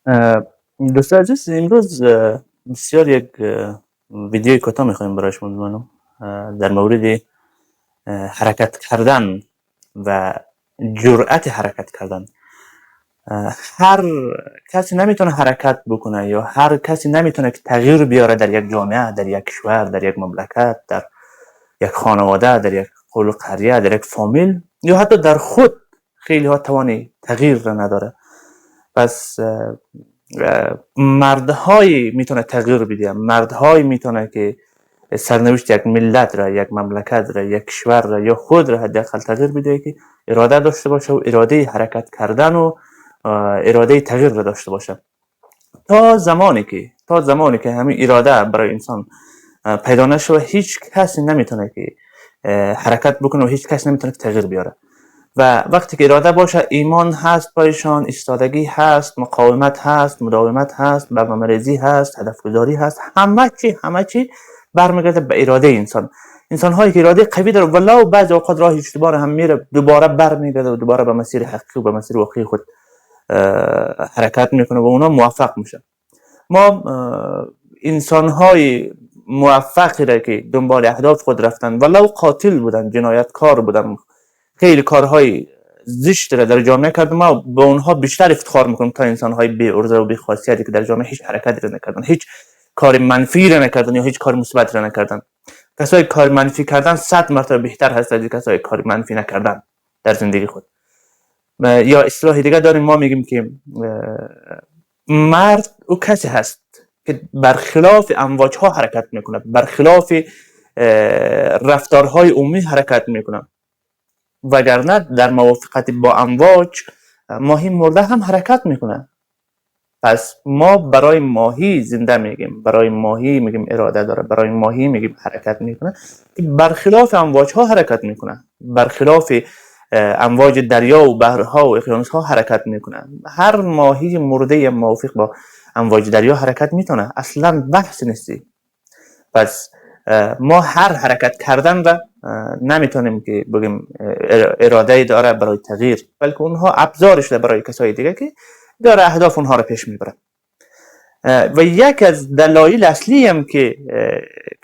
اه، دوست عزیز امروز بسیار یک ویدیوی کوتاه میخوایم برای شما بمانم در مورد حرکت کردن و جرأت حرکت کردن. هر کسی نمیتونه حرکت بکنه یا هر کسی نمیتونه که تغییر بیاره در یک جامعه، در یک کشور، در یک مملکت، در یک خانواده، در یک قول قریه، در یک فامیل یا حتی در خود. خیلی ها توانی تغییر را نداره. پس مردهایی میتونه تغییر بده، مردهایی میتونه که سرنوشت یک ملت را، یک مملکت را، یک کشور را یا خود را حداقل تغییر بده که اراده داشته باشه و اراده حرکت کردن و اراده تغییر را داشته باشه. تا زمانی که همین اراده برای انسان پیدا نشه هیچ کسی نمیتونه که حرکت بکنه و هیچ کس نمیتونه که تغییر بیاره. و وقتی که اراده باشه ایمان هست پایشان، ایستادگی هست، مقاومت هست، مداومت هست، برنامه‌ریزی هست، هدف گذاری هست. همه چی برمیگرده به اراده انسان هایی که اراده قوی داره ولو بعضی اوقات راه اشتباه هم میره دوباره برمیگرده و دوباره به مسیر حقیقی و به مسیر واقعی خود حرکت میکنه و اونا موفق میشه. ما انسان های موفقی را که دنبال اهداف خود رفتن ولو قاتل بودن، جنایتکار بودن، خیلی کارهای زشت را در جامعه کردن، ما به اونها بیشتر افتخار میکنیم تا انسانهای بی ارزه و بی خاصیتی که در جامعه هیچ حرکتی را نکردن، هیچ کار منفی را نکردن یا هیچ کار مثبت را نکردن. کسایی کار منفی کردن 100 مرتبه بهتر هست از کسایی کار منفی نکردن در زندگی خود. یا اصطلاح دیگه داریم، ما میگیم که مرد او کسی هست که برخلاف امواج ها حرکت میکنه، برخلاف رفتارهای عمومی حرکت میکنه، وگرنه در موافقت با امواج ماهی مرده هم حرکت میکنه. پس ما برای ماهی زنده میگیم، برای ماهی میگیم اراده داره، برای ماهی میگیم حرکت میکنه که برخلاف امواج ها حرکت میکنه، برخلاف امواج دریا و بحرها و اقیانوس ها حرکت میکنه. هر ماهی مرده موافق با امواج دریا حرکت میتونه، اصلا بحث نیستی. پس ما هر حرکت کردن را نمیتونیم که بگیم اراده داره برای تغییر، بلکه اونها ابزارش ده برای کسای دیگه که داره اهداف اونها را پیش میبره. و یک از دلایل اصلی هم که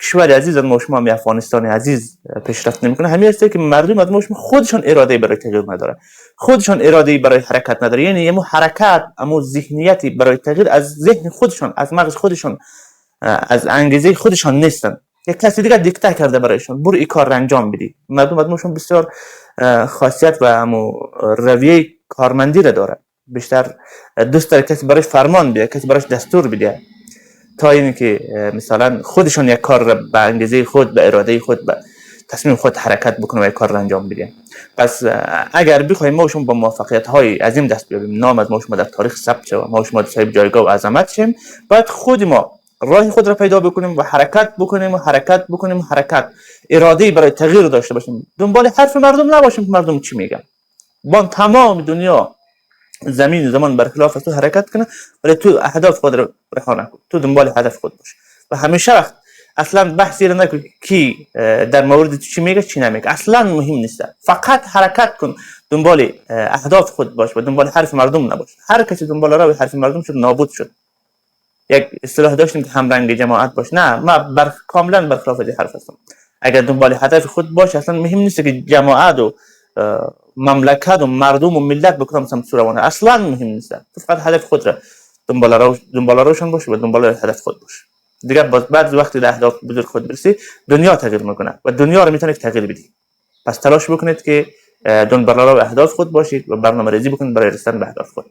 کشور عزیز از ما شما می افغانستان عزیز پیشرفت نمیکنه همین است که مردم از ما شما خودشون اراده برای تغییر نداره، خودشون اراده برای حرکت نداره. یعنی یمو حرکت، امو ذهنیتی برای تغییر از ذهن خودشون، از مغز خودشون، از انگیزه خودشان نیستن. یک کسی دیگه دیکته کرده برایشون برو این کار را انجام بدی. مردم از ما بسیار خاصیت و امو رویه کارمندی را داره، بیشتر دوست داره کسی براش فرمان بده، کسی براش دستور بده، تا اینکه مثلا خودشون یک کار را به انگیزه خود، به اراده خود، به تصمیم خود حرکت بکنه و یک کار را انجام بده. پس اگر بخوایم ما شما با موفقیت های عظیم دست بیابیم، نام از ما شما در تاریخ ثبت شه و ما شما صاحب جایگاه و عظمت شیم، باید خود ما راه خود را پیدا بکنیم و حرکت بکنیم. اراده برای تغییر داشته باشیم، دنبال حرف مردم نباشیم که مردم چی میگن. با تمام دنیا زمان برخلاف تو حرکت کنه، ولی تو اهداف خود رو رها نکن، تو دنبال هدف خود باش و همیشه وقت اصلا بحثی رو نکن کی در مورد تو چی میگه چی نمیگه، اصلا مهم نیست. فقط حرکت کن، دنبال اهداف خود باش و دنبال حرف مردم نباش. هر کسی دنبال راه حرف مردم شد نابود شد. یک اصطلاح داشتیم که همرنگ جماعت باش. نه، ما کاملا برخلاف این حرف هستم. اگر دنبال هدف خود باش اصلا مهم نیست که جماعت و مملکت و مردم و ملت بکنم سمسورانه، اصلا مهم نیست. تو فقط هدف خود را دنبال روشن باش و دنبال هدف خود باش. دیگه بعد وقتی به اهداف بزرگ خود برسی دنیا تغییر میکنه و دنیا رو میتونه تغییر بدی. پس تلاش بکنید که دنبال اهداف خود باشید و برنامه‌ریزی بکنید برای رسیدن به اهداف خود.